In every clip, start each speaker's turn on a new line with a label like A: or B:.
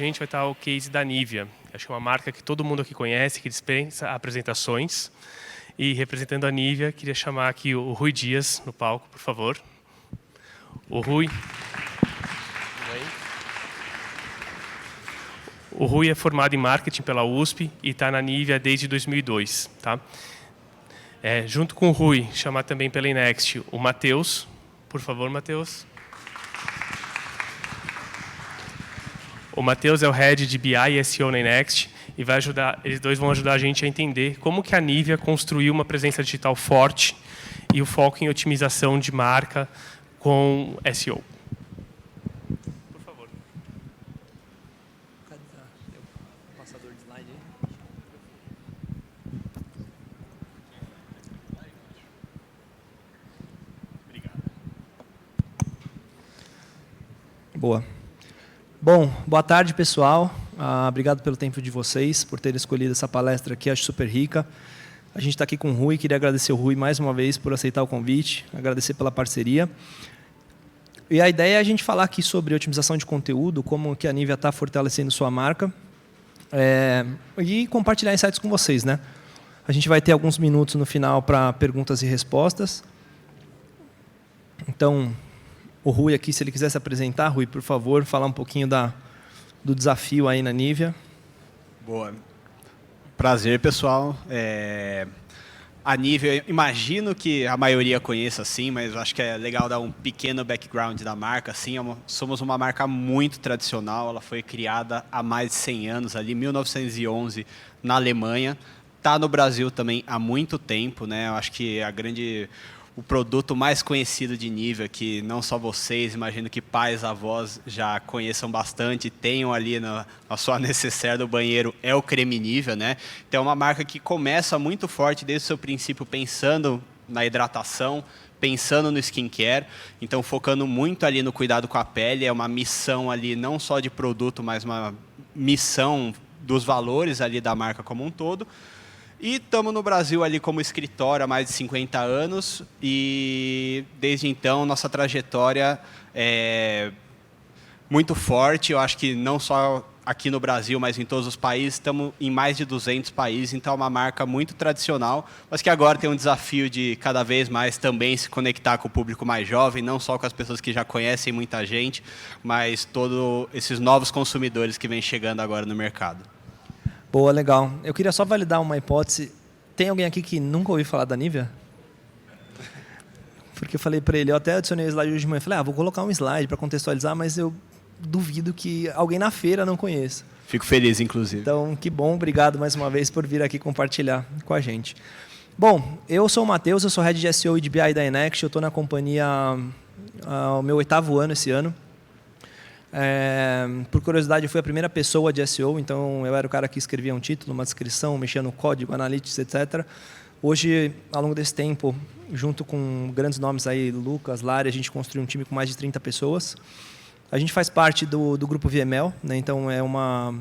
A: gente vai estar o case da Nivea. Acho que é uma marca que todo mundo aqui conhece, que dispensa apresentações. E representando a Nivea, queria chamar aqui o Rui Dias no palco, por favor. O Rui é formado em marketing pela USP e está na Nivea desde 2002. Tá? Junto com o Rui, chamar também pela Inext o Matheus. Por favor, Matheus. O Matheus é o Head de BI e SEO na Inext e eles dois vão ajudar a gente a entender como que a Nivea construiu uma presença digital forte e o foco em otimização de marca com SEO. Por favor.
B: Cadê o passador de slide aí?
A: Obrigado.
B: Boa. Bom, boa tarde, pessoal. Obrigado pelo tempo de vocês, por terem escolhido essa palestra aqui, acho super rica. A gente está aqui com o Rui, queria agradecer o Rui mais uma vez por aceitar o convite, agradecer pela parceria. E a ideia é a gente falar aqui sobre otimização de conteúdo, como que a Nivea está fortalecendo sua marca, e compartilhar insights com vocês, né? A gente vai ter alguns minutos no final para perguntas e respostas. Então, o Rui aqui, se ele quiser se apresentar, Rui, por favor, falar um pouquinho do desafio aí na Nivea.
C: Boa. Prazer, pessoal. A Nivea, imagino que a maioria conheça, sim, mas acho que é legal dar um pequeno background da marca. Assim, somos uma marca muito tradicional, ela foi criada há mais de 100 anos, ali, 1911, na Alemanha. Está no Brasil também há muito tempo, né? Eu acho que o produto mais conhecido de Nivea, que não só vocês, imagino que pais, avós já conheçam bastante, tenham ali na sua necessaire do banheiro, é o creme Nivea, né? Então é uma marca que começa muito forte desde o seu princípio, pensando na hidratação, pensando no skincare, então focando muito ali no cuidado com a pele, é uma missão ali não só de produto, mas uma missão dos valores ali da marca como um todo. E estamos no Brasil ali como escritório há mais de 50 anos e desde então nossa trajetória é muito forte. Eu acho que não só aqui no Brasil, mas em todos os países, estamos em mais de 200 países, então é uma marca muito tradicional, mas que agora tem um desafio de cada vez mais também se conectar com o público mais jovem, não só com as pessoas que já conhecem muita gente, mas todos esses novos consumidores que vêm chegando agora no mercado.
B: Boa, legal. Eu queria só validar uma hipótese. Tem alguém aqui que nunca ouviu falar da Nivea? Porque eu falei para ele, eu até adicionei o slide hoje de manhã. Falei, vou colocar um slide para contextualizar, mas eu duvido que alguém na feira não conheça.
C: Fico feliz, inclusive.
B: Então, que bom. Obrigado mais uma vez por vir aqui compartilhar com a gente. Bom, eu sou o Matheus, eu sou Head de SEO e de BI da Inext. Eu estou na companhia o meu 8º ano esse ano. Por curiosidade, eu fui a primeira pessoa de SEO, então eu era o cara que escrevia um título, uma descrição, mexia no código, analytics, etc. Hoje, ao longo desse tempo, junto com grandes nomes aí, Lucas, Lari, a gente construiu um time com mais de 30 pessoas. A gente faz parte do grupo VML, né? Então é uma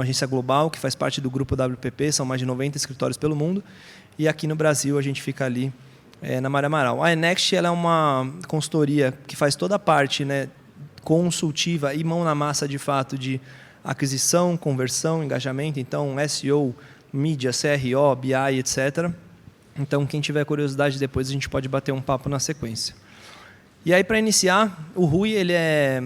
B: agência global que faz parte do grupo WPP, são mais de 90 escritórios pelo mundo. E aqui no Brasil a gente fica ali na Maré Amaral. A Inext ela é uma consultoria que faz toda a parte, né, consultiva e mão na massa, de fato, de aquisição, conversão, engajamento. Então, SEO, mídia, CRO, BI, etc. Então, quem tiver curiosidade, depois a gente pode bater um papo na sequência. E aí, para iniciar, o Rui ele é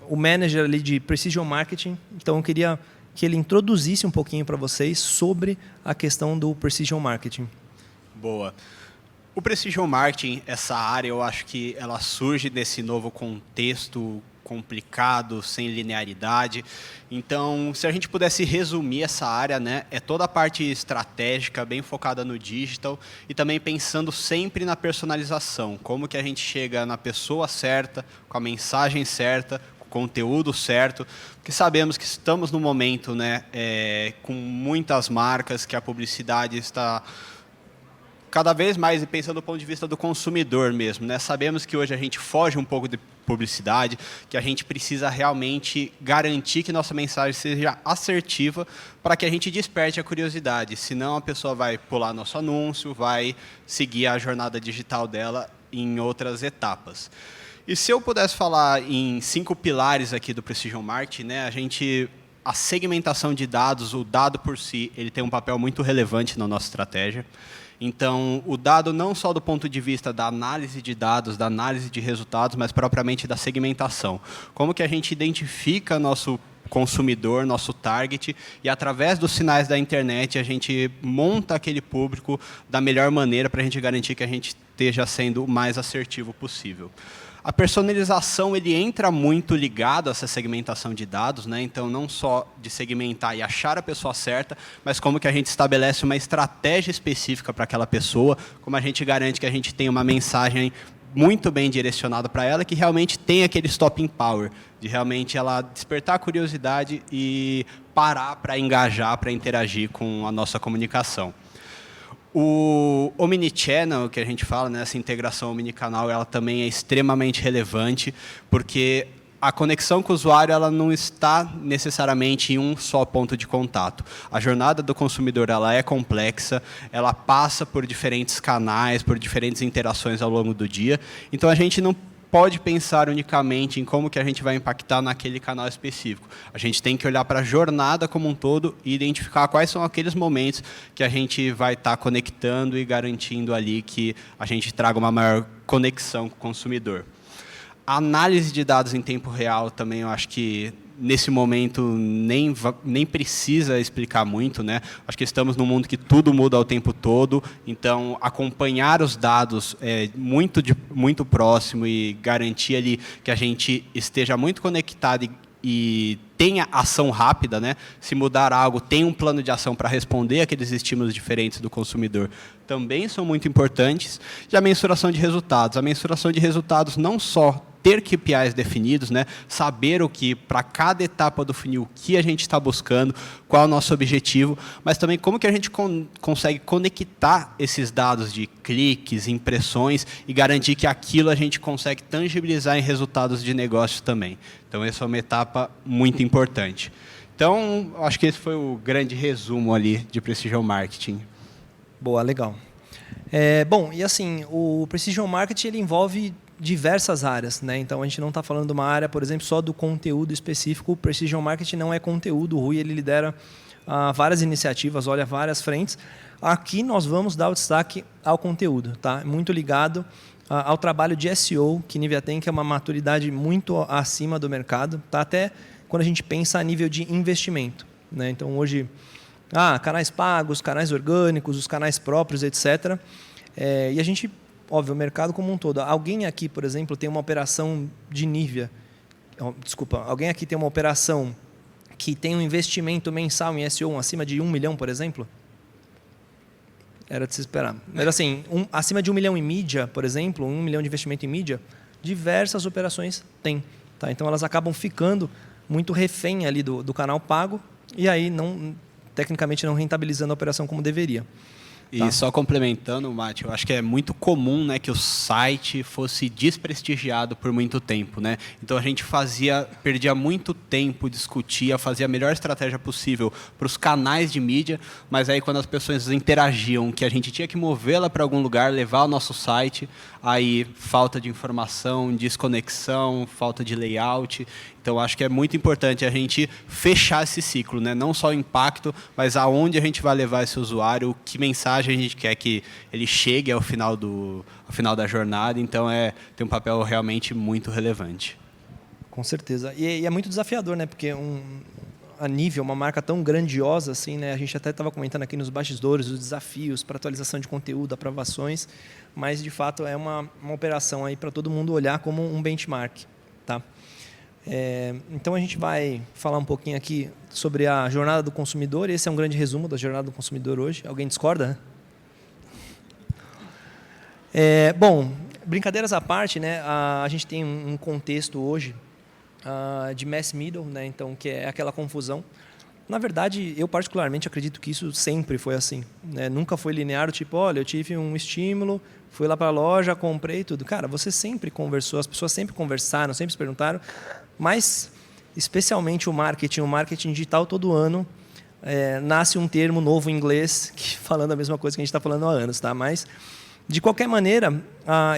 B: o manager ali de Precision Marketing. Então, eu queria que ele introduzisse um pouquinho para vocês sobre a questão do Precision Marketing.
C: Boa. O Precision Marketing, essa área, eu acho que ela surge nesse novo contexto complicado, sem linearidade. Então, se a gente pudesse resumir essa área, né, é toda a parte estratégica, bem focada no digital e também pensando sempre na personalização. Como que a gente chega na pessoa certa, com a mensagem certa, com o conteúdo certo, porque sabemos que estamos num momento, né, com muitas marcas, que a publicidade está cada vez mais, pensando do ponto de vista do consumidor mesmo, né? Sabemos que hoje a gente foge um pouco de publicidade, que a gente precisa realmente garantir que nossa mensagem seja assertiva para que a gente desperte a curiosidade. Senão a pessoa vai pular nosso anúncio, vai seguir a jornada digital dela em outras etapas. E se eu pudesse falar em 5 pilares aqui do Precision Marketing, né, a segmentação de dados, o dado por si, ele tem um papel muito relevante na nossa estratégia. Então, o dado não só do ponto de vista da análise de dados, da análise de resultados, mas propriamente da segmentação. Como que a gente identifica nosso consumidor, nosso target, e através dos sinais da internet a gente monta aquele público da melhor maneira para a gente garantir que a gente esteja sendo o mais assertivo possível. A personalização ele entra muito ligado a essa segmentação de dados, né? Então não só de segmentar e achar a pessoa certa, mas como que a gente estabelece uma estratégia específica para aquela pessoa, como a gente garante que a gente tem uma mensagem muito bem direcionada para ela, que realmente tem aquele stopping power, de realmente ela despertar a curiosidade e parar para engajar, para interagir com a nossa comunicação. O omnichannel, que a gente fala, né, essa integração omnicanal, ela também é extremamente relevante, porque a conexão com o usuário ela não está necessariamente em um só ponto de contato. A jornada do consumidor ela é complexa, ela passa por diferentes canais, por diferentes interações ao longo do dia. Então, a gente não pode pensar unicamente em como que a gente vai impactar naquele canal específico. A gente tem que olhar para a jornada como um todo e identificar quais são aqueles momentos que a gente vai estar conectando e garantindo ali que a gente traga uma maior conexão com o consumidor. A análise de dados em tempo real também, eu acho que nesse momento nem precisa explicar muito, né? Acho que estamos num mundo que tudo muda ao tempo todo, então acompanhar os dados é muito próximo e garantir ali que a gente esteja muito conectado e tenha ação rápida, né? Se mudar algo, tem um plano de ação para responder aqueles estímulos diferentes do consumidor, também são muito importantes. E a mensuração de resultados. A mensuração de resultados não só ter KPIs definidos, né? Saber o que, para cada etapa do funil, o que a gente está buscando, qual é o nosso objetivo, mas também como que a gente consegue conectar esses dados de cliques, impressões e garantir que aquilo a gente consegue tangibilizar em resultados de negócio também. Então, essa é uma etapa muito importante. Então, acho que esse foi o grande resumo ali de Precision Marketing.
B: Boa, legal. Bom, e assim, o Precision Marketing ele envolve diversas áreas, né? Então, a gente não está falando de uma área, por exemplo, só do conteúdo específico. O Precision Marketing não é conteúdo. O Rui ele lidera várias iniciativas, olha várias frentes. Aqui nós vamos dar o destaque ao conteúdo, tá? Muito ligado ao trabalho de SEO que Nivea tem, que é uma maturidade muito acima do mercado, tá? Até quando a gente pensa a nível de investimento, né? Então, hoje, canais pagos, canais orgânicos, os canais próprios, etc. E a gente, óbvio, o mercado como um todo. Alguém aqui, por exemplo, tem uma operação de Nivea. Desculpa, alguém aqui tem uma operação que tem um investimento mensal em SEO acima de 1 milhão, por exemplo? Era de se esperar. Mas assim, acima de 1 milhão em mídia, por exemplo, 1 milhão de investimento em mídia, diversas operações tem. Tá? Então, elas acabam ficando muito refém ali do canal pago e aí, tecnicamente, não rentabilizando a operação como deveria.
C: E só complementando, Mate, eu acho que é muito comum, né, que o site fosse desprestigiado por muito tempo, né? Então a gente perdia muito tempo, discutia, fazia a melhor estratégia possível para os canais de mídia, mas aí quando as pessoas interagiam, que a gente tinha que movê-la para algum lugar, levar o nosso site, aí falta de informação, desconexão, falta de layout. Então, acho que é muito importante a gente fechar esse ciclo, né? Não só o impacto, mas aonde a gente vai levar esse usuário, que mensagem a gente quer que ele chegue ao final da jornada. Então, tem um papel realmente muito relevante.
B: Com certeza. E é muito desafiador, né? Porque a Nivea, uma marca tão grandiosa assim, né? A gente até estava comentando aqui nos bastidores os desafios para atualização de conteúdo, aprovações, mas, de fato, é uma operação aí para todo mundo olhar como um benchmark, tá? Então, a gente vai falar um pouquinho aqui sobre a jornada do consumidor. Esse é um grande resumo da jornada do consumidor hoje. Alguém discorda? Bom, brincadeiras à parte, né? A gente tem um contexto hoje de mass middle, né? Então, que é aquela confusão. Na verdade, eu particularmente acredito que isso sempre foi assim, né? Nunca foi linear, tipo, olha, eu tive um estímulo, fui lá para a loja, comprei tudo. Cara, você sempre conversou, as pessoas sempre conversaram, sempre se perguntaram, mas especialmente o marketing digital, todo ano nasce um termo novo em inglês, falando a mesma coisa que a gente está falando há anos, tá? Mas De qualquer maneira,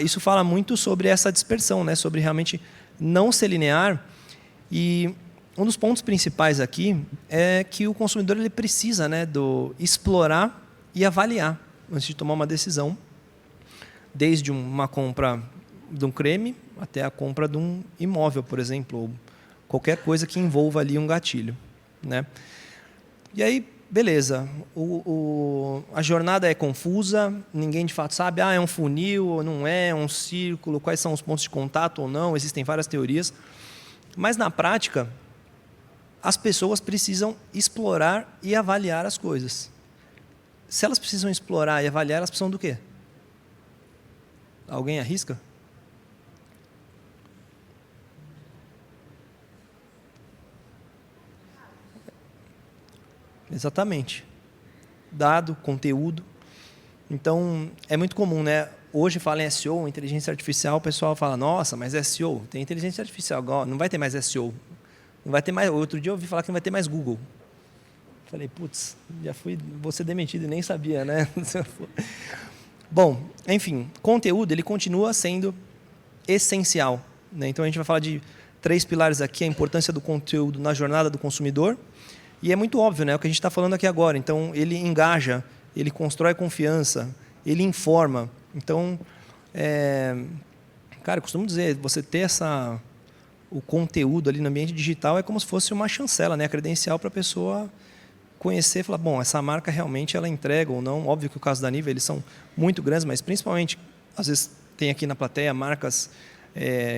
B: isso fala muito sobre essa dispersão, né? Sobre realmente não ser linear. E um dos pontos principais aqui é que o consumidor ele precisa, né, explorar e avaliar antes de tomar uma decisão, desde uma compra de um creme até a compra de um imóvel, por exemplo, ou qualquer coisa que envolva ali um gatilho, né? E aí, beleza, a jornada é confusa, ninguém de fato sabe, é um funil ou não é um círculo, quais são os pontos de contato ou não, existem várias teorias, mas na prática, as pessoas precisam explorar e avaliar as coisas. Se elas precisam explorar e avaliar, elas precisam do quê? Alguém arrisca? Exatamente. Dado, conteúdo. Então, é muito comum, né? Hoje fala em SEO, inteligência artificial, o pessoal fala, nossa, mas SEO, tem inteligência artificial, não vai ter mais SEO. Não vai ter mais. Outro dia eu ouvi falar que não vai ter mais Google. Falei, putz, vou ser demitido e nem sabia, né? Bom, enfim, conteúdo ele continua sendo essencial, né? Então a gente vai falar de 3 pilares aqui, a importância do conteúdo na jornada do consumidor. E é muito óbvio, né? O que a gente está falando aqui agora. Então ele engaja, ele constrói confiança, ele informa. Então, cara, eu costumo dizer, você ter o conteúdo ali no ambiente digital é como se fosse uma chancela, né? A credencial para a pessoa conhecer e falar, bom, essa marca realmente ela entrega ou não. Óbvio que o caso da Nivea, eles são muito grandes, mas principalmente, às vezes, tem aqui na plateia marcas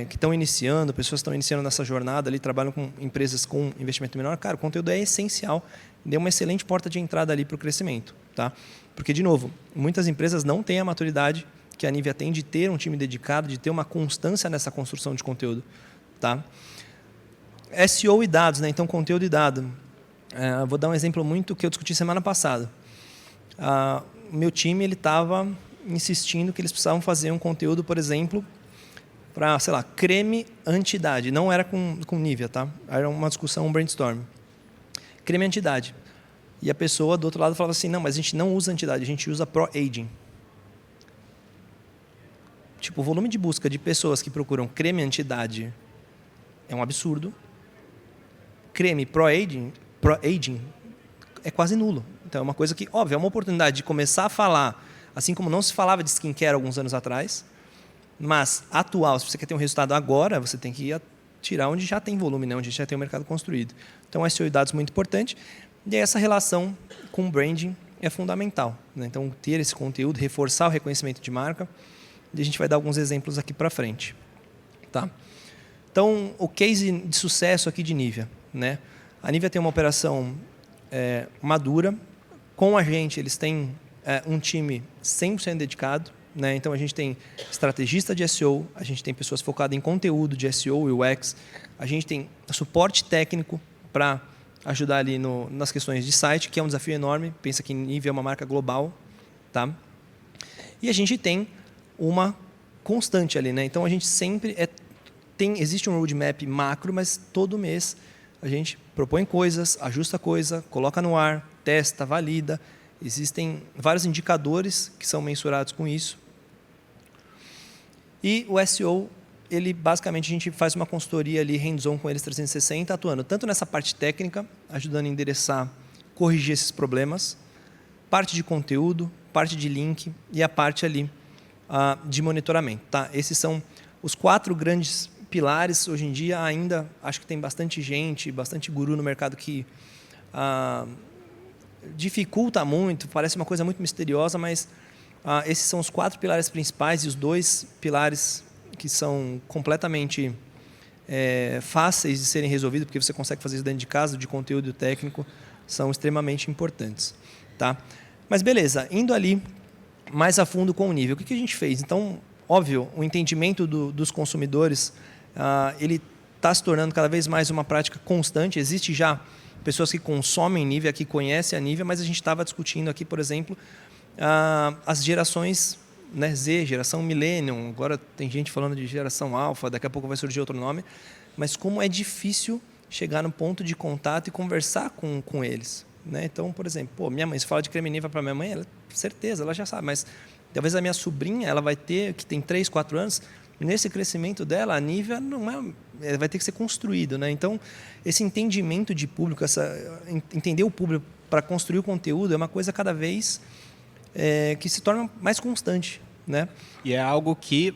B: que estão iniciando, pessoas que estão iniciando nessa jornada, ali trabalham com empresas com investimento menor. Cara, o conteúdo é essencial, deu uma excelente porta de entrada ali para o crescimento. Tá? Porque, de novo, muitas empresas não têm a maturidade que a Nivea tem de ter um time dedicado, de ter uma constância nessa construção de conteúdo. Tá? SEO e dados, né? Então conteúdo e dado. Vou dar um exemplo muito que eu discuti semana passada. O meu time estava insistindo que eles precisavam fazer um conteúdo, por exemplo, para, sei lá, creme anti-idade. Não era com Nivea, tá? Era uma discussão, um brainstorm. Creme anti-idade. E a pessoa do outro lado falava assim, não, mas a gente não usa anti-idade, a gente usa pro-aging. Tipo, o volume de busca de pessoas que procuram creme anti-idade é um absurdo. Creme pro-aging é quase nulo. Então, é uma coisa que, óbvio, é uma oportunidade de começar a falar, assim como não se falava de skincare alguns anos atrás, mas atual, se você quer ter um resultado agora, você tem que ir tirar onde já tem volume, né? Onde já tem o mercado construído. Então, SEO e dados muito importante. E essa relação com o branding é fundamental, né? Então, ter esse conteúdo, reforçar o reconhecimento de marca. E a gente vai dar alguns exemplos aqui para frente. Tá? Então, o case de sucesso aqui de Nivea, né? A Nivea tem uma operação madura. Com a gente, eles têm um time 100% dedicado. Né? Então, a gente tem estrategista de SEO, a gente tem pessoas focadas em conteúdo de SEO e UX, a gente tem suporte técnico para ajudar ali nas questões de site, que é um desafio enorme. Pensa que Nivea é uma marca global. Tá? E a gente tem uma constante ali. Né? Então, a gente sempre existe um roadmap macro, mas todo mês a gente propõe coisas, ajusta coisa, coloca no ar, testa, valida. Existem vários indicadores que são mensurados com isso. E o SEO, ele basicamente a gente faz uma consultoria ali hands-on com eles 360, atuando tanto nessa parte técnica, ajudando a endereçar, corrigir esses problemas, parte de conteúdo, parte de link e a parte ali de monitoramento. Tá? Esses são os 4 grandes pilares. Hoje em dia ainda acho que tem bastante gente, bastante guru no mercado que dificulta muito, parece uma coisa muito misteriosa, mas esses são os 4 pilares principais e os 2 pilares que são completamente fáceis de serem resolvidos, porque você consegue fazer isso dentro de casa, de conteúdo técnico, são extremamente importantes. Tá? Mas beleza, indo ali mais a fundo com o nível, o que a gente fez? Então, óbvio, o entendimento dos consumidores, ele está se tornando cada vez mais uma prática constante. Existe já pessoas que consomem Nivea, que conhecem a Nivea, mas a gente estava discutindo aqui, por exemplo, as gerações, né, Z, geração Millennium, agora tem gente falando de geração Alpha, daqui a pouco vai surgir outro nome, mas como é difícil chegar no ponto de contato e conversar com eles. Né? Então, por exemplo, minha mãe, se fala de creme Nivea para minha mãe, certeza, ela já sabe, mas Talvez a minha sobrinha, ela vai ter, que tem 3, 4 anos, nesse crescimento dela, a Nivea não é, vai ter que ser construído, né? Então, esse entendimento de público, entender o público para construir o conteúdo é uma coisa cada vez que se torna mais constante, né?
C: E é algo que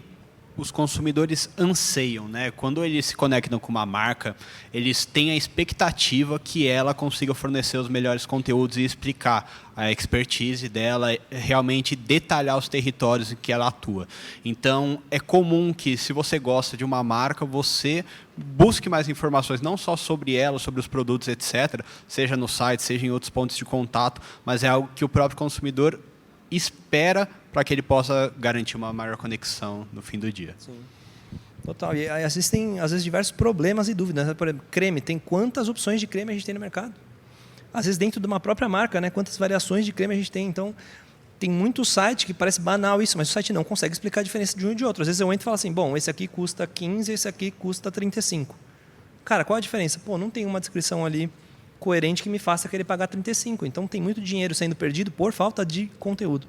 C: os consumidores anseiam, né? Quando eles se conectam com uma marca, eles têm a expectativa que ela consiga fornecer os melhores conteúdos e explicar a expertise dela, realmente detalhar os territórios em que ela atua. Então, é comum que, se você gosta de uma marca, você busque mais informações, não só sobre ela, sobre os produtos, etc., seja no site, seja em outros pontos de contato, mas é algo que o próprio consumidor espera para que ele possa garantir uma maior conexão no fim do dia.
B: Sim. Total. E existem, às vezes, diversos problemas e dúvidas. Por exemplo, creme. Tem quantas opções de creme a gente tem no mercado? Às vezes, dentro de uma própria marca, né? Quantas variações de creme a gente tem. Então, tem muito site que parece banal isso, mas o site não consegue explicar a diferença de um e de outro. Às vezes, eu entro e falo assim, bom, esse aqui custa 15, esse aqui custa 35. Cara, qual a diferença? Pô, não tem uma descrição ali coerente que me faça querer pagar 35. Então, tem muito dinheiro sendo perdido por falta de conteúdo.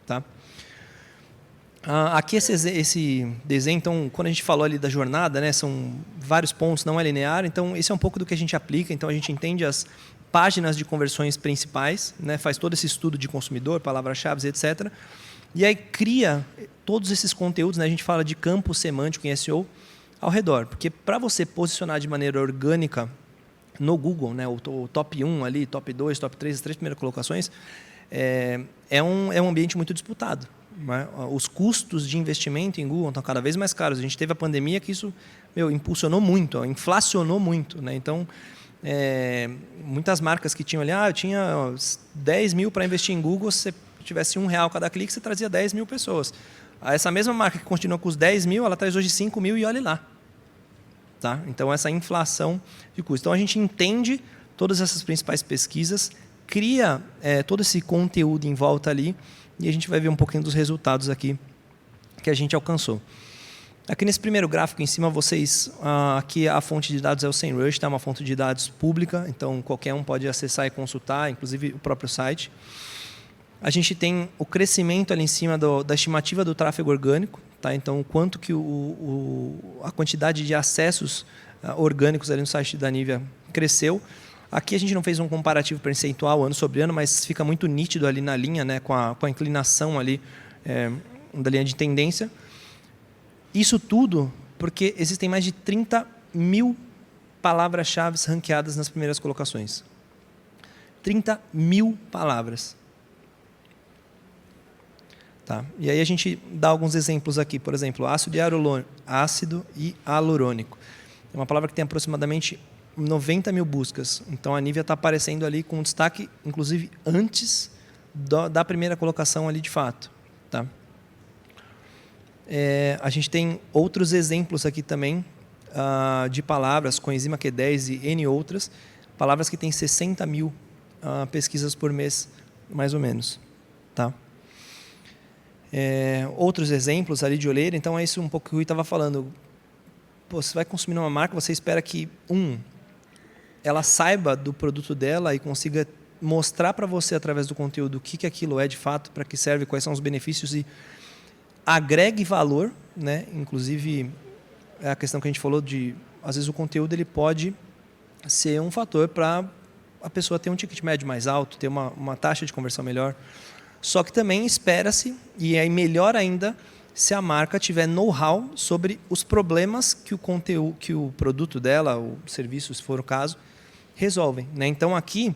B: Tá? Aqui esse desenho, então, quando a gente falou ali da jornada, né, são vários pontos, não é linear, então esse é um pouco do que a gente aplica, então a gente entende as páginas de conversões principais, né, faz todo esse estudo de consumidor, palavras-chave, etc. E aí cria todos esses conteúdos, né, a gente fala de campo semântico em SEO, ao redor, porque para você posicionar de maneira orgânica no Google, né, o top 1 ali, top 2, top 3, as 3 primeiras colocações, é um ambiente muito disputado. Né? Os custos de investimento em Google estão cada vez mais caros. A gente teve a pandemia que isso impulsionou muito, inflacionou muito. Né? Então, muitas marcas que tinham ali, eu tinha 10 mil para investir em Google, se você tivesse R$1 cada clique, você trazia 10 mil pessoas. Essa mesma marca que continua com os 10 mil, ela traz hoje 5 mil e olhe lá. Tá? Então, essa inflação de custos. Então, a gente entende todas essas principais pesquisas, cria todo esse conteúdo em volta ali e a gente vai ver um pouquinho dos resultados aqui que a gente alcançou. Aqui nesse primeiro gráfico em cima, aqui a fonte de dados é o SEMrush, tá? Uma fonte de dados pública, então qualquer um pode acessar e consultar, inclusive o próprio site. A gente tem o crescimento ali em cima da estimativa do tráfego orgânico, tá? Então quanto que a quantidade de acessos orgânicos ali no site da Nivea cresceu. Aqui a gente não fez um comparativo percentual ano sobre ano, mas fica muito nítido ali na linha, né, com a inclinação ali da linha de tendência. Isso tudo porque existem mais de 30 mil palavras-chave ranqueadas nas primeiras colocações. 30 mil palavras. Tá? E aí a gente dá alguns exemplos aqui. Por exemplo, ácido e hialurônico. É uma palavra que tem aproximadamente 90 mil buscas. Então, a Nivea está aparecendo ali com destaque, inclusive, antes da primeira colocação ali de fato. Tá? A gente tem outros exemplos aqui também de palavras, coenzima Q10 e N outras, palavras que têm 60 mil pesquisas por mês, mais ou menos. Tá? Outros exemplos ali de olheira, então é isso um pouco que o Rui estava falando. Pô, você vai consumir uma marca, você espera que, ela saiba do produto dela e consiga mostrar para você, através do conteúdo, o que aquilo é de fato, para que serve, quais são os benefícios e agregue valor, né? Inclusive, é a questão que a gente falou de, às vezes, o conteúdo ele pode ser um fator para a pessoa ter um ticket médio mais alto, ter uma taxa de conversão melhor. Só que também espera-se, e é melhor ainda, se a marca tiver know-how sobre os problemas que o conteúdo, que o produto dela, o serviço, se for o caso, resolvem. Né? Então, aqui,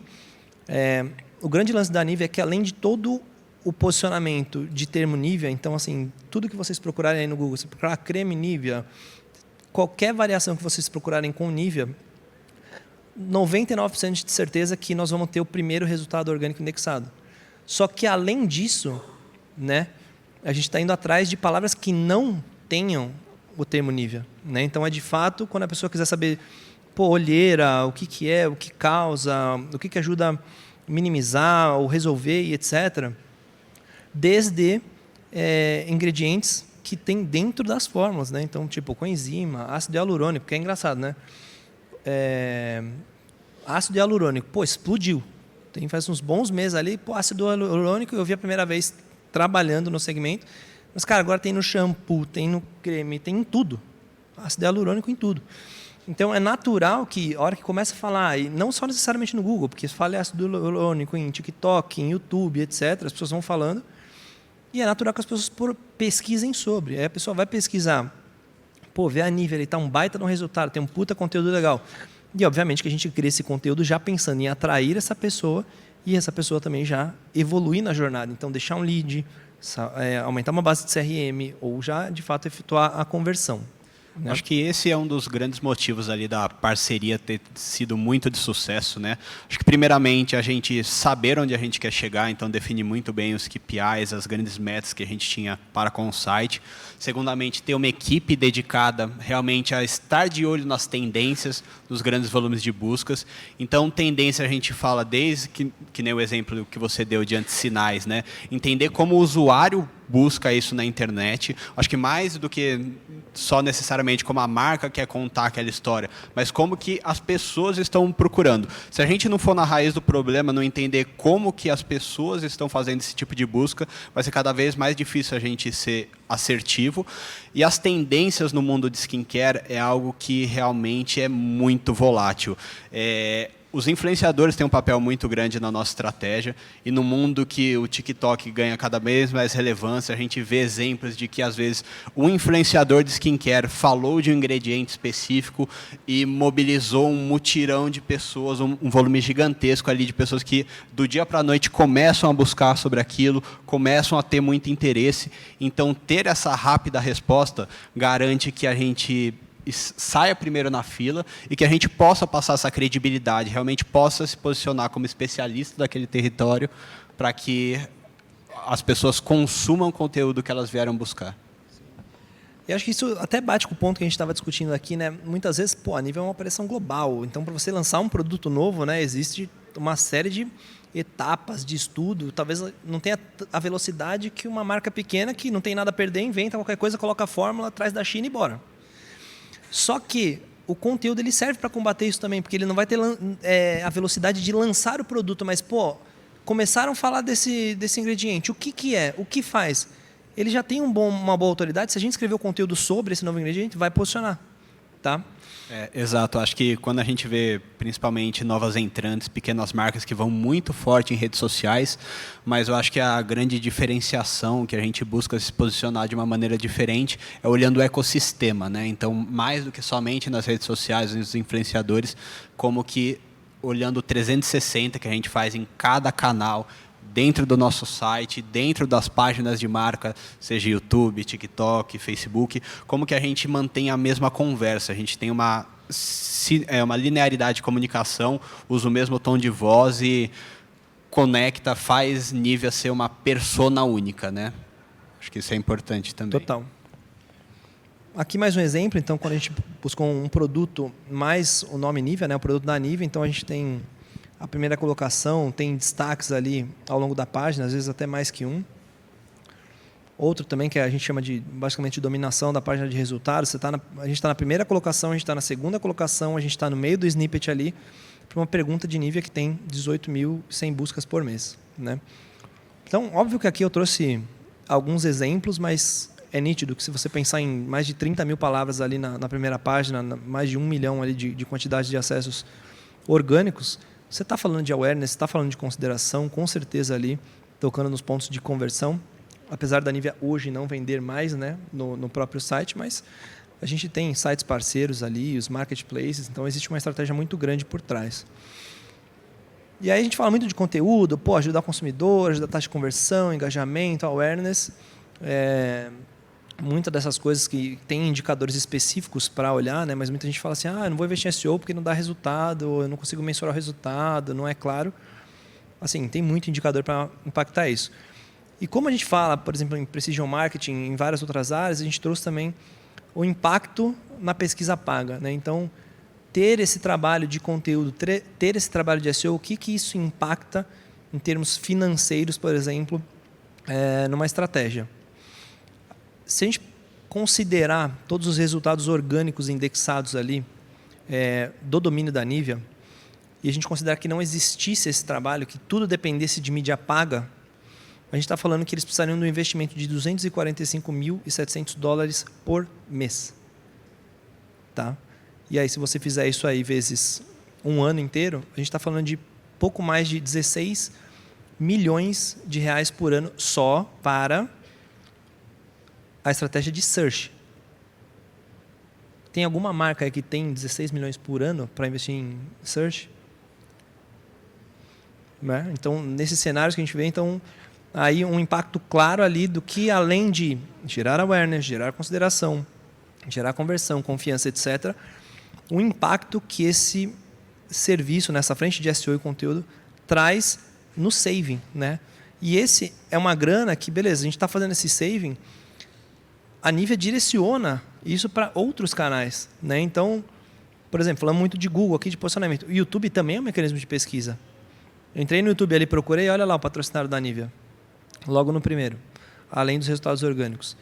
B: o grande lance da Nivea é que, além de todo o posicionamento de termo Nivea, então, assim, tudo que vocês procurarem aí no Google, se procurar creme Nivea, qualquer variação que vocês procurarem com Nivea, 99% de certeza que nós vamos ter o primeiro resultado orgânico indexado. Só que, além disso, né, a gente está indo atrás de palavras que não tenham o termo Nivea. Né? Então, de fato, quando a pessoa quiser saber, olheira, o que é, o que causa, o que ajuda a minimizar ou resolver e etc., desde ingredientes que tem dentro das fórmulas. Né? Então, tipo, coenzima, ácido hialurônico, que é engraçado, né? Ácido hialurônico, explodiu. Faz uns bons meses ali, ácido hialurônico, eu vi a primeira vez trabalhando no segmento. Mas, cara, agora tem no shampoo, tem no creme, tem em tudo. Ácido hialurônico em tudo. Então, é natural que, a hora que começa a falar, e não só necessariamente no Google, porque se fala ácido hialurônico em TikTok, em YouTube, etc., as pessoas vão falando, e é natural que as pessoas pesquisem sobre. Aí a pessoa vai pesquisar, pô, vê a Nivea, ele está um baita no resultado, tem um puta conteúdo legal. E, obviamente, que a gente cria esse conteúdo já pensando em atrair essa pessoa, e essa pessoa também já evoluir na jornada. Então, deixar um lead, aumentar uma base de CRM, ou já, de fato, efetuar a conversão.
C: Acho que esse é um dos grandes motivos ali da parceria ter sido muito de sucesso, né? Acho que primeiramente a gente saber onde a gente quer chegar, então definir muito bem os KPIs, as grandes metas que a gente tinha para com o site. Segundamente, ter uma equipe dedicada realmente a estar de olho nas tendências dos grandes volumes de buscas. Então, tendência a gente fala desde que nem o exemplo que você deu de antissinais, né? Entender como o usuário busca isso na internet. Acho que mais do que só necessariamente como a marca quer contar aquela história, mas como que as pessoas estão procurando. Se a gente não for na raiz do problema, não entender como que as pessoas estão fazendo esse tipo de busca, vai ser cada vez mais difícil a gente ser assertivo. E as tendências no mundo de skincare é algo que realmente é muito volátil. Os influenciadores têm um papel muito grande na nossa estratégia, e no mundo que o TikTok ganha cada vez mais relevância, a gente vê exemplos de que, às vezes, um influenciador de skincare falou de um ingrediente específico e mobilizou um mutirão de pessoas, um volume gigantesco ali de pessoas que, do dia para a noite, começam a buscar sobre aquilo, começam a ter muito interesse. Então, ter essa rápida resposta garante que a gente saia primeiro na fila e que a gente possa passar essa credibilidade, realmente possa se posicionar como especialista daquele território para que as pessoas consumam o conteúdo que elas vieram buscar.
B: E acho que isso até bate com o ponto que a gente estava discutindo aqui, né? Muitas vezes, a Nivea é uma operação global. Então, para você lançar um produto novo, né, existe uma série de etapas de estudo. Talvez não tenha a velocidade que uma marca pequena, que não tem nada a perder, inventa qualquer coisa, coloca a fórmula, traz da China e bora. Só que o conteúdo ele serve para combater isso também, porque ele não vai ter a velocidade de lançar o produto, mas, começaram a falar desse ingrediente. O que é? O que faz? Ele já tem uma boa autoridade. Se a gente escrever o conteúdo sobre esse novo ingrediente, vai posicionar. Tá?
C: Exato. Acho que quando a gente vê, principalmente, novas entrantes, pequenas marcas que vão muito forte em redes sociais, mas eu acho que a grande diferenciação que a gente busca se posicionar de uma maneira diferente é olhando o ecossistema, né? Então, mais do que somente nas redes sociais, nos influenciadores, como que olhando 360 que a gente faz em cada canal, dentro do nosso site, dentro das páginas de marca, seja YouTube, TikTok, Facebook, como que a gente mantém a mesma conversa, a gente tem uma linearidade de comunicação, usa o mesmo tom de voz e conecta, faz Nivea ser uma persona única, né? Acho que isso é importante também.
B: Total. Aqui mais um exemplo, então, quando a gente buscou um produto mais o nome Nivea, né, o produto da Nivea, então a gente tem a primeira colocação, tem destaques ali ao longo da página, às vezes até mais que um. Outro também que a gente chama de, basicamente, de dominação da página de resultados. A gente está na primeira colocação, a gente está na segunda colocação, a gente está no meio do snippet ali, para uma pergunta de Nivea que tem 18.100 buscas por mês. Né? Então, óbvio que aqui eu trouxe alguns exemplos, mas é nítido que se você pensar em mais de 30 mil palavras ali na primeira página, mais de 1 milhão ali de quantidade de acessos orgânicos, você está falando de awareness, está falando de consideração, com certeza ali, tocando nos pontos de conversão. Apesar da Nivea hoje não vender mais, né, no próprio site, mas a gente tem sites parceiros ali, os marketplaces, então existe uma estratégia muito grande por trás. E aí a gente fala muito de conteúdo, ajudar o consumidor, ajudar a taxa de conversão, engajamento, awareness. Muitas dessas coisas que tem indicadores específicos para olhar, né? Mas muita gente fala assim, eu não vou investir em SEO porque não dá resultado, eu não consigo mensurar o resultado, não é claro. Assim, tem muito indicador para impactar isso. E como a gente fala, por exemplo, em Precision Marketing, em várias outras áreas, a gente trouxe também o impacto na pesquisa paga. Né? Então, ter esse trabalho de conteúdo, ter esse trabalho de SEO, o que isso impacta em termos financeiros, por exemplo, numa estratégia. Se a gente considerar todos os resultados orgânicos indexados ali do domínio da Nivea, e a gente considerar que não existisse esse trabalho, que tudo dependesse de mídia paga, a gente está falando que eles precisariam de um investimento de $245.700 por mês. Tá? E aí, se você fizer isso aí vezes um ano inteiro, a gente está falando de pouco mais de 16 milhões de reais por ano só para a estratégia de search. Tem alguma marca aí que tem 16 milhões por ano para investir em search? Né? Então, nesses cenários que a gente vê, então, aí um impacto claro ali do que, além de gerar awareness, gerar consideração, gerar conversão, confiança, etc., o impacto que esse serviço, nessa frente de SEO e conteúdo, traz no saving. Né? E esse é uma grana que, beleza, a gente está fazendo esse saving, a Nivea direciona isso para outros canais. Né? Então, por exemplo, falando muito de Google aqui, de posicionamento. O YouTube também é um mecanismo de pesquisa. Eu entrei no YouTube ali, procurei, olha lá o patrocinado da Nivea. Logo no primeiro, além dos resultados orgânicos.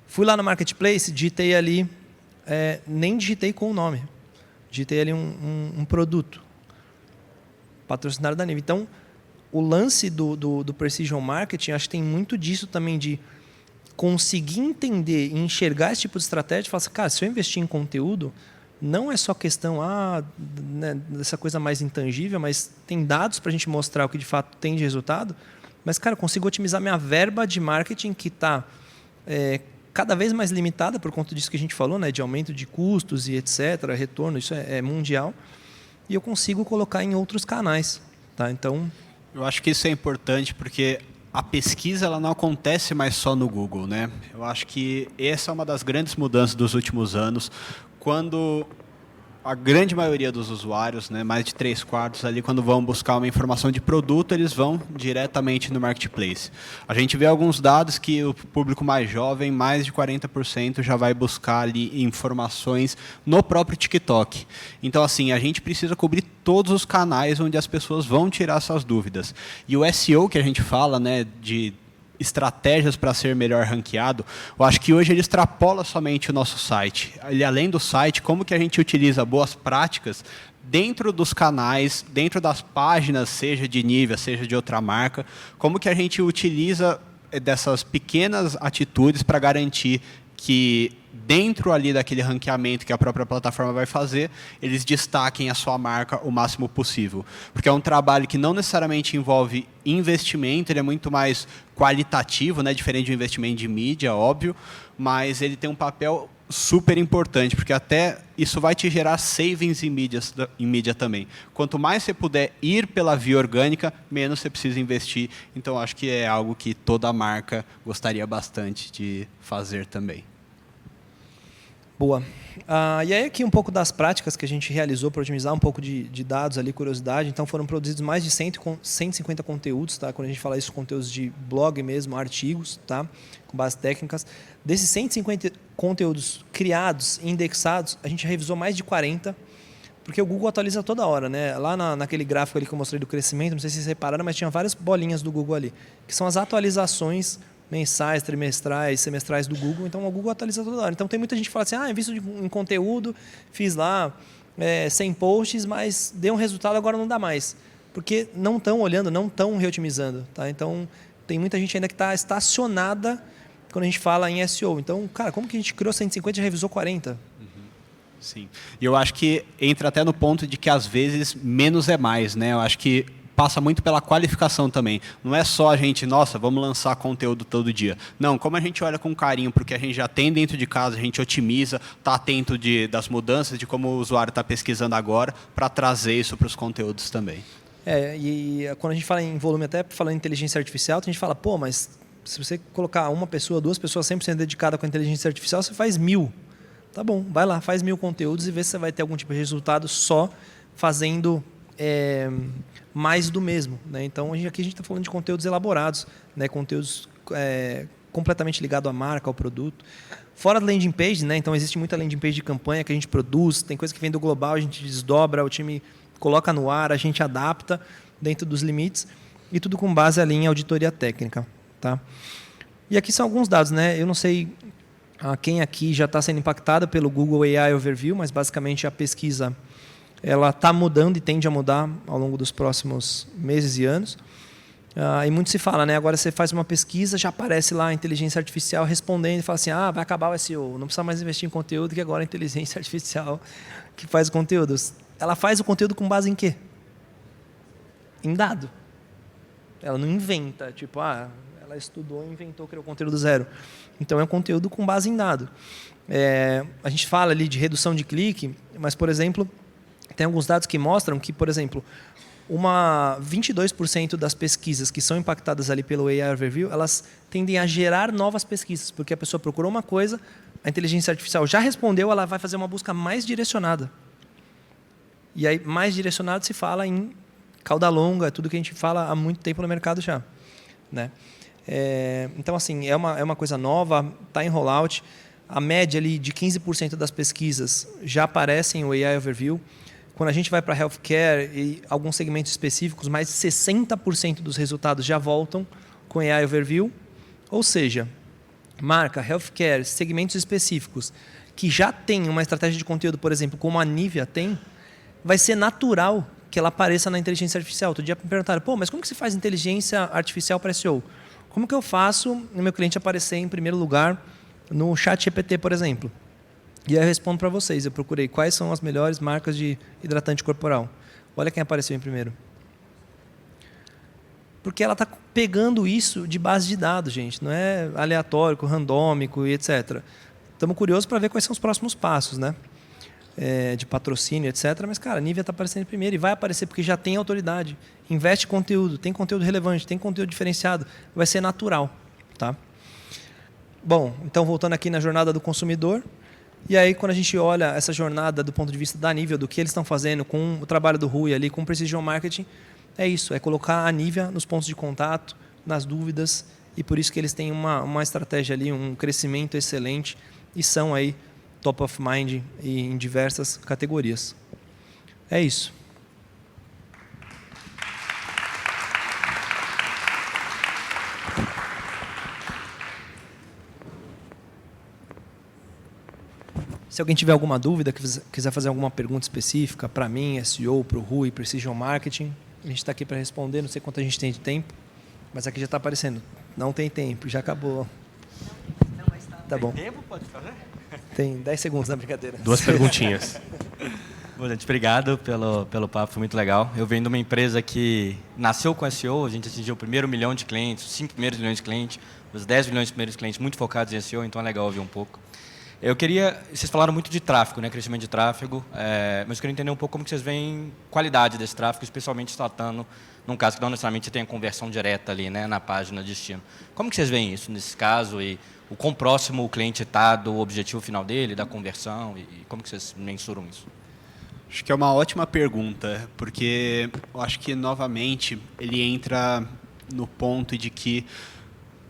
B: Fui lá no Marketplace, digitei ali, nem digitei com o nome. Digitei ali um produto. Patrocinado da Nivea. Então, o lance do Precision Marketing, acho que tem muito disso também de conseguir entender e enxergar esse tipo de estratégia e falar assim, cara, se eu investir em conteúdo, não é só questão né, dessa coisa mais intangível, mas tem dados para a gente mostrar o que de fato tem de resultado. Mas, cara, eu consigo otimizar minha verba de marketing que está cada vez mais limitada por conta disso que a gente falou, né, de aumento de custos e etc., retorno, isso é mundial. E eu consigo colocar em outros canais. Tá? Então,
C: eu acho que isso é importante porque a pesquisa ela não acontece mais só no Google, né? Eu acho que essa é uma das grandes mudanças dos últimos anos, quando a grande maioria dos usuários, né, mais de 3/4 ali, quando vão buscar uma informação de produto, eles vão diretamente no Marketplace. A gente vê alguns dados que o público mais jovem, mais de 40% já vai buscar ali informações no próprio TikTok. Então, assim, a gente precisa cobrir todos os canais onde as pessoas vão tirar suas dúvidas. E o SEO que a gente fala, né, de estratégias para ser melhor ranqueado, eu acho que hoje ele extrapola somente o nosso site. Ele, além do site, como que a gente utiliza boas práticas dentro dos canais, dentro das páginas, seja de Nivea, seja de outra marca, como que a gente utiliza dessas pequenas atitudes para garantir que dentro ali daquele ranqueamento que a própria plataforma vai fazer, eles destaquem a sua marca o máximo possível. Porque é um trabalho que não necessariamente envolve investimento, ele é muito mais qualitativo, né? Diferente de um investimento de mídia, óbvio, mas ele tem um papel super importante, porque até isso vai te gerar savings em mídia também. Quanto mais você puder ir pela via orgânica, menos você precisa investir. Então, acho que é algo que toda marca gostaria bastante de fazer também.
B: Boa. E aí aqui um pouco das práticas que a gente realizou para otimizar um pouco de dados ali, curiosidade. Então foram produzidos mais de 150 conteúdos, tá? Quando a gente fala isso, conteúdos de blog mesmo, artigos, tá? Com bases técnicas. Desses 150 conteúdos criados e indexados, a gente revisou mais de 40, porque o Google atualiza toda hora, né? Lá naquele gráfico ali que eu mostrei do crescimento, não sei se vocês repararam, mas tinha várias bolinhas do Google ali, que são as atualizações mensais, trimestrais, semestrais do Google. Então, o Google atualiza toda hora. Então, tem muita gente que fala assim, invisto em conteúdo, fiz lá 100 posts, mas deu um resultado, agora não dá mais. Porque não estão olhando, não estão reotimizando. Tá? Então, tem muita gente ainda que está estacionada quando a gente fala em SEO. Então, cara, como que a gente criou 150 e revisou 40?
C: Sim. E eu acho que entra até no ponto de que, às vezes, menos é mais, né? Eu acho que passa muito pela qualificação também. Não é só a gente, nossa, vamos lançar conteúdo todo dia. Não, como a gente olha com carinho porque a gente já tem dentro de casa, a gente otimiza, está atento das mudanças, de como o usuário está pesquisando agora, para trazer isso para os conteúdos também.
B: E quando a gente fala em volume, até falando em inteligência artificial, a gente fala, pô, mas se você colocar uma pessoa, 2 pessoas 100% dedicadas com a inteligência artificial, você faz 1000. Tá bom, vai lá, faz 1000 conteúdos e vê se você vai ter algum tipo de resultado só fazendo mais do mesmo. Né? Então, aqui a gente está falando de conteúdos elaborados, né? Conteúdos completamente ligados à marca, ao produto. Fora da landing page, né? Então existe muita landing page de campanha que a gente produz, tem coisa que vem do global, a gente desdobra, o time coloca no ar, a gente adapta dentro dos limites, e tudo com base ali em auditoria técnica. Tá? E aqui são alguns dados. Né? Eu não sei quem aqui já está sendo impactado pelo Google AI Overview, mas basicamente a pesquisa ela está mudando e tende a mudar ao longo dos próximos meses e anos. E muito se fala, né? Agora você faz uma pesquisa, já aparece lá a inteligência artificial respondendo e fala assim, vai acabar o SEO, não precisa mais investir em conteúdo, que agora a inteligência artificial que faz o conteúdo. Ela faz o conteúdo com base em quê? Em dado. Ela não inventa, tipo, ela estudou, inventou, criou conteúdo do zero. Então é um conteúdo com base em dado. A gente fala ali de redução de clique, mas, por exemplo, tem alguns dados que mostram que, por exemplo, 22% das pesquisas que são impactadas ali pelo AI Overview, elas tendem a gerar novas pesquisas, porque a pessoa procurou uma coisa, a inteligência artificial já respondeu, ela vai fazer uma busca mais direcionada. E aí, mais direcionado se fala em cauda longa, tudo que a gente fala há muito tempo no mercado já, né? Então, assim, é uma coisa nova, está em rollout. A média ali de 15% das pesquisas já aparecem o AI Overview. Quando a gente vai para healthcare e alguns segmentos específicos, mais de 60% dos resultados já voltam com AI Overview. Ou seja, marca, healthcare, segmentos específicos que já tem uma estratégia de conteúdo, por exemplo, como a Nivea tem, vai ser natural que ela apareça na inteligência artificial. Outro dia me perguntaram, mas como que se faz inteligência artificial para SEO? Como que eu faço o meu cliente aparecer em primeiro lugar no chat GPT, por exemplo? E aí eu respondo para vocês. Eu procurei quais são as melhores marcas de hidratante corporal. Olha quem apareceu em primeiro. Porque ela está pegando isso de base de dados, gente. Não é aleatório, randômico e etc. Estamos curiosos para ver quais são os próximos passos, né? De patrocínio, etc. Mas, cara, a Nivea está aparecendo em primeiro e vai aparecer porque já tem autoridade. Investe conteúdo, tem conteúdo relevante, tem conteúdo diferenciado. Vai ser natural, tá? Bom, então voltando aqui na jornada do consumidor. E aí, quando a gente olha essa jornada do ponto de vista da Nivea, do que eles estão fazendo com o trabalho do Rui ali, com o Precision Marketing, é isso, é colocar a Nivea nos pontos de contato, nas dúvidas, e por isso que eles têm uma estratégia ali, um crescimento excelente, e são aí top of mind em diversas categorias. É isso. Se alguém tiver alguma dúvida, quiser fazer alguma pergunta específica para mim, SEO, para o Rui, Precision Marketing, a gente está aqui para responder. Não sei quanto a gente tem de tempo, mas aqui já está aparecendo. Não tem tempo, já acabou.
D: Não, mas
B: tá bom.
D: Tem tempo? Pode fazer?
B: Tem 10 segundos na brincadeira.
A: 2 perguntinhas.
D: Bom, gente, obrigado pelo papo, foi muito legal. Eu venho de uma empresa que nasceu com SEO, a gente atingiu o primeiro milhão de clientes, os 5 primeiros milhões de clientes, os 10 milhões de primeiros clientes muito focados em SEO, então é legal ouvir um pouco. Vocês falaram muito de tráfego, né, crescimento de tráfego, mas eu queria entender um pouco como que vocês veem qualidade desse tráfego, especialmente tratando num caso que não necessariamente você tem a conversão direta ali, né, na página de destino. Como que vocês veem isso nesse caso e o quão próximo o cliente está do objetivo final dele, da conversão, e como que vocês mensuram isso?
C: Acho que é uma ótima pergunta, porque eu acho que, novamente, ele entra no ponto de que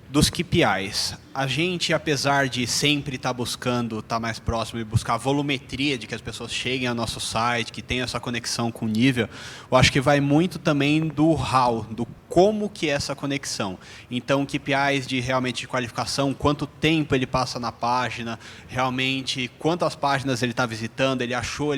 C: dos KPIs. A gente, apesar de sempre estar buscando estar mais próximo e buscar a volumetria de que as pessoas cheguem ao nosso site, que tenham essa conexão com o nível, eu acho que vai muito também do how, do como que é essa conexão. Então, KPIs de realmente de qualificação, quanto tempo ele passa na página, realmente quantas páginas ele está visitando, ele achou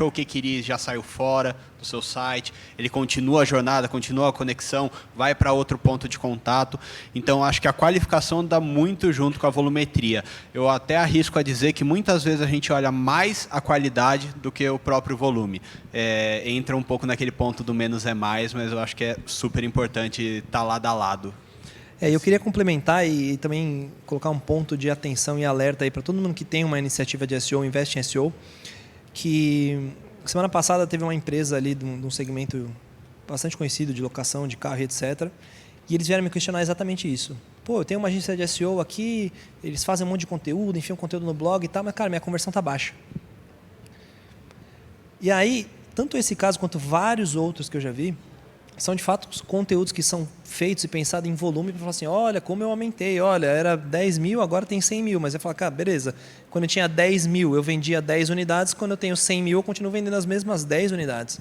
C: o que queria e já saiu fora do seu site, ele continua a jornada, continua a conexão, vai para outro ponto de contato. Então, acho que a qualificação dá muito junto com a volumetria. Eu até arrisco a dizer que muitas vezes a gente olha mais a qualidade do que o próprio volume. Entra um pouco naquele ponto do menos é mais, mas eu acho que é super importante estar lado a lado.
B: Eu queria complementar e também colocar um ponto de atenção e alerta aí para todo mundo que tem uma iniciativa de SEO, investe em SEO, que semana passada teve uma empresa ali de um segmento bastante conhecido de locação de carro e etc. E eles vieram me questionar exatamente isso. Eu tenho uma agência de SEO aqui, eles fazem um monte de conteúdo, enfiam conteúdo no blog e tal, mas, cara, minha conversão está baixa. E aí, tanto esse caso quanto vários outros que eu já vi, são de fato conteúdos que são feitos e pensados em volume para falar assim, olha como eu aumentei, olha, era 10 mil, agora tem 100 mil. Mas eu falo, cara, beleza, quando eu tinha 10 mil eu vendia 10 unidades, quando eu tenho 100 mil eu continuo vendendo as mesmas 10 unidades.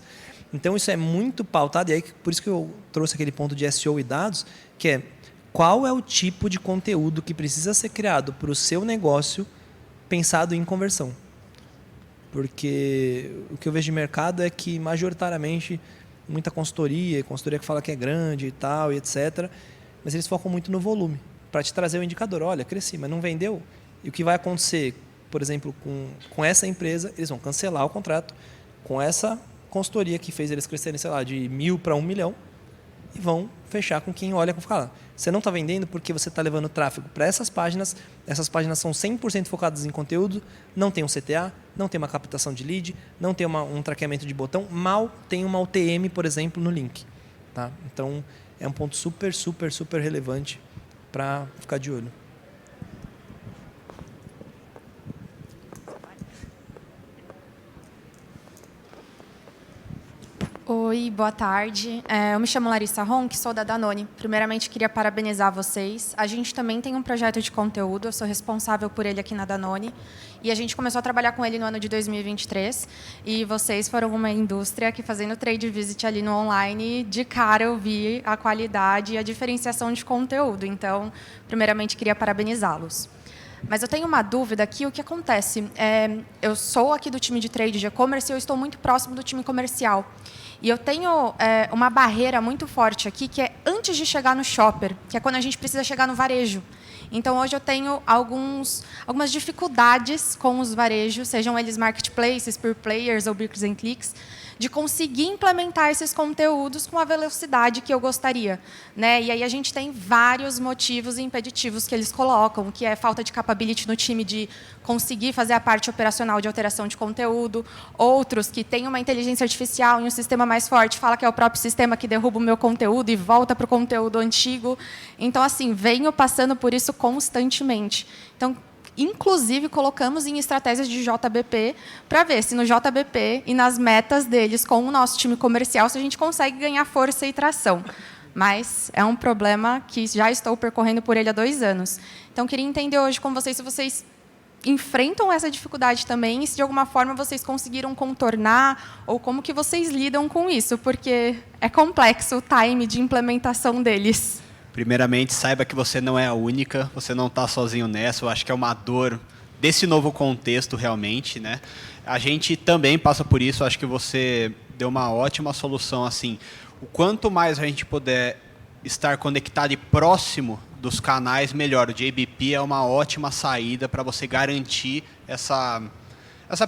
B: Então isso é muito pautado, e aí por isso que eu trouxe aquele ponto de SEO e dados, que é qual é o tipo de conteúdo que precisa ser criado para o seu negócio pensado em conversão. Porque o que eu vejo de mercado é que majoritariamente muita consultoria que fala que é grande e tal, e etc. Mas eles focam muito no volume, para te trazer o indicador. Olha, cresci, mas não vendeu. E o que vai acontecer, por exemplo, com essa empresa, eles vão cancelar o contrato com essa consultoria que fez eles crescerem, sei lá, de 1.000 para 1 milhão, e vão fechar com quem olha e fala, você não está vendendo porque você está levando tráfego para essas páginas são 100% focadas em conteúdo, não tem um CTA, não tem uma captação de lead, não tem um traqueamento de botão, mal tem uma UTM, por exemplo, no link. Tá? Então, é um ponto super, super, super relevante para ficar de olho.
E: Oi, boa tarde. Eu me chamo Larissa Ronck, sou da Danone. Primeiramente, queria parabenizar vocês. A gente também tem um projeto de conteúdo, eu sou responsável por ele aqui na Danone. E a gente começou a trabalhar com ele no ano de 2023. E vocês foram uma indústria que, fazendo trade visit ali no online, de cara eu vi a qualidade e a diferenciação de conteúdo. Então, primeiramente, queria parabenizá-los. Mas eu tenho uma dúvida aqui, o que acontece? Eu sou aqui do time de trade de e-commerce e eu estou muito próximo do time comercial. E eu tenho uma barreira muito forte aqui, que é antes de chegar no shopper, que é quando a gente precisa chegar no varejo. Então, hoje eu tenho algumas dificuldades com os varejos, sejam eles marketplaces, pure players ou bricks and clicks, de conseguir implementar esses conteúdos com a velocidade que eu gostaria. Né? E aí a gente tem vários motivos impeditivos que eles colocam, que é falta de capability no time de conseguir fazer a parte operacional de alteração de conteúdo, outros que têm uma inteligência artificial e um sistema mais forte, fala que é o próprio sistema que derruba o meu conteúdo e volta para o conteúdo antigo. Então, assim, venho passando por isso constantemente. Então, inclusive, colocamos em estratégias de JBP para ver se no JBP e nas metas deles com o nosso time comercial, se a gente consegue ganhar força e tração. Mas é um problema que já estou percorrendo por ele há 2 anos. Então, queria entender hoje com vocês se vocês enfrentam essa dificuldade também e se, de alguma forma, vocês conseguiram contornar ou como que vocês lidam com isso, porque é complexo o time de implementação deles.
C: Primeiramente, saiba que você não é a única, você não está sozinho nessa. Eu acho que é uma dor desse novo contexto, realmente, né? A gente também passa por isso. Acho que você deu uma ótima solução. Assim, o quanto mais a gente puder estar conectado e próximo dos canais, melhor. O JBP é uma ótima saída para você garantir essa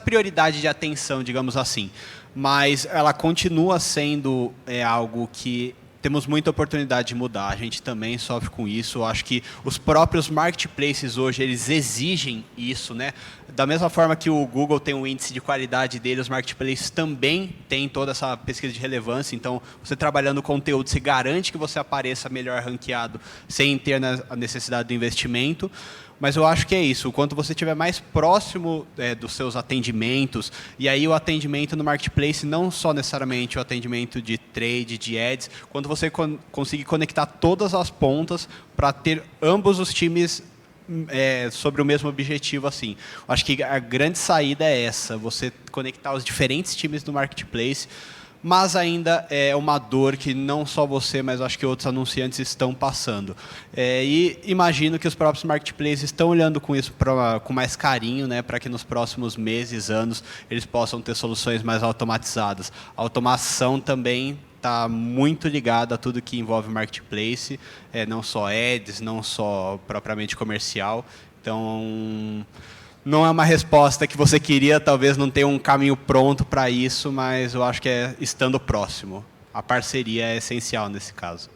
C: prioridade de atenção, digamos assim. Mas ela continua sendo algo que temos muita oportunidade de mudar, a gente também sofre com isso. Eu acho que os próprios marketplaces hoje, eles exigem isso, né? Da mesma forma que o Google tem um índice de qualidade dele, os marketplaces também têm toda essa pesquisa de relevância. Então, você trabalhando conteúdo, você garante que você apareça melhor ranqueado, sem ter a necessidade do investimento. Mas eu acho que é isso, o quanto você estiver mais próximo dos seus atendimentos, e aí o atendimento no marketplace, não só necessariamente o atendimento de trade, de ads, quando você conseguir conectar todas as pontas para ter ambos os times sobre o mesmo objetivo. Assim. Eu acho que a grande saída é essa, você conectar os diferentes times do marketplace, mas ainda é uma dor que não só você, mas acho que outros anunciantes estão passando. E imagino que os próprios marketplaces estão olhando com isso com mais carinho, né, para que nos próximos meses, anos, eles possam ter soluções mais automatizadas. A automação também está muito ligada a tudo que envolve marketplace, não só ads, não só propriamente comercial. Então, não é uma resposta que você queria, talvez não tenha um caminho pronto para isso, mas eu acho que é estando próximo. A parceria é essencial nesse caso.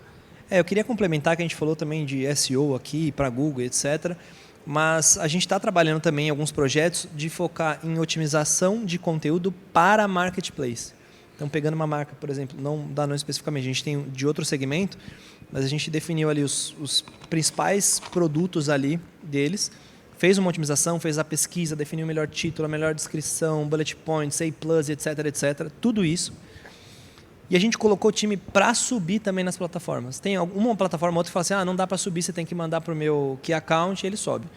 B: Eu queria complementar que a gente falou também de SEO aqui, para Google, etc. Mas a gente está trabalhando também em alguns projetos de focar em otimização de conteúdo para marketplace. Então, pegando uma marca, por exemplo, não da Danone especificamente, a gente tem de outro segmento, mas a gente definiu ali os principais produtos ali deles, fez uma otimização, fez a pesquisa, definiu o melhor título, a melhor descrição, bullet points, A+, etc, tudo isso. E a gente colocou o time para subir também nas plataformas. Tem uma plataforma ou outra que fala assim, não dá para subir, você tem que mandar para o meu key account e ele sobe.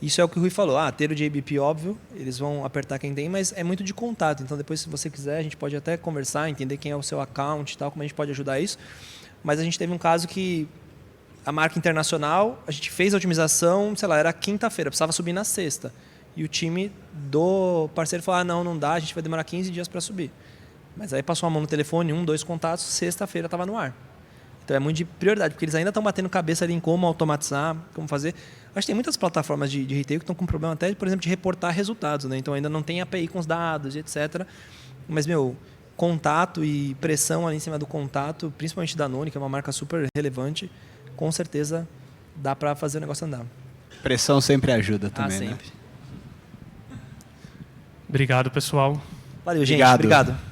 B: Isso é o que o Rui falou, ter o JBP, óbvio, eles vão apertar quem tem, mas é muito de contato. Então, depois, se você quiser, a gente pode até conversar, entender quem é o seu account e tal, como a gente pode ajudar isso. Mas a gente teve um caso que a marca internacional, a gente fez a otimização, sei lá, era quinta-feira, precisava subir na sexta. E o time do parceiro falou, não dá, a gente vai demorar 15 dias para subir. Mas aí passou a mão no telefone, 1, 2 contatos, sexta-feira estava no ar. Então é muito de prioridade, porque eles ainda estão batendo cabeça ali em como automatizar, como fazer. Acho que tem muitas plataformas de retail que estão com problema até, por exemplo, de reportar resultados, né? Então ainda não tem API com os dados, etc. Mas, contato e pressão ali em cima do contato, principalmente da Danone, que é uma marca super relevante, com certeza dá para fazer o negócio andar.
C: Pressão sempre ajuda também, né?
B: Sempre.
A: Obrigado, pessoal.
B: Valeu, gente.
C: Obrigado.
B: Obrigado.